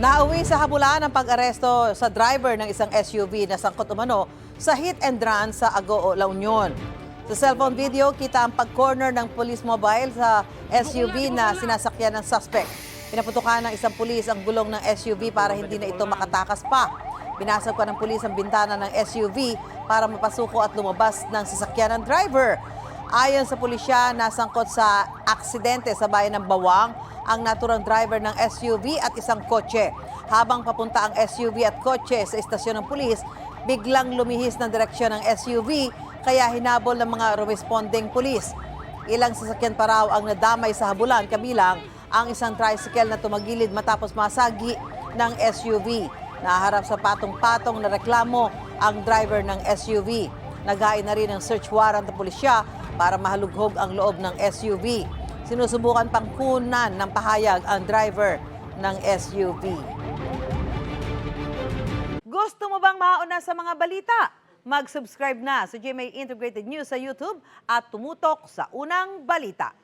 Nauwi sa habulan ang pag-aresto sa driver ng isang SUV na sangkot umano sa hit and run sa Agoo, La Union. Sa cellphone video, kita ang pag-corner ng police mobile sa SUV na sinasakyan ng suspect. Pinaputukan ng isang pulis ang gulong ng SUV para hindi na ito makatakas pa. Binasag pa ng pulis ang bintana ng SUV para mapasuko at lumabas ng sasakyan ng driver. Ayon sa pulisya, nasangkot sa aksidente sa bayan ng Bawang ang naturang driver ng SUV at isang kotse. Habang papunta ang SUV at kotse sa istasyon ng pulis, biglang lumihis ng direksyon ng SUV kaya hinabol ng mga responding pulis. Ilang sasakyan pa raw ang nadamay sa habulan, kabilang ang isang tricycle na tumagilid matapos masagi ng SUV. Naharap sa patong-patong na reklamo ang driver ng SUV. Naghain na rin ng search warrant ng pulisya para mahalughog ang loob ng SUV. Sinusubukan pang kunan ng pahayag ang driver ng SUV. Gusto mo bang mauna sa mga balita? Mag-subscribe na sa GMA Integrated News sa YouTube at tumutok sa unang balita.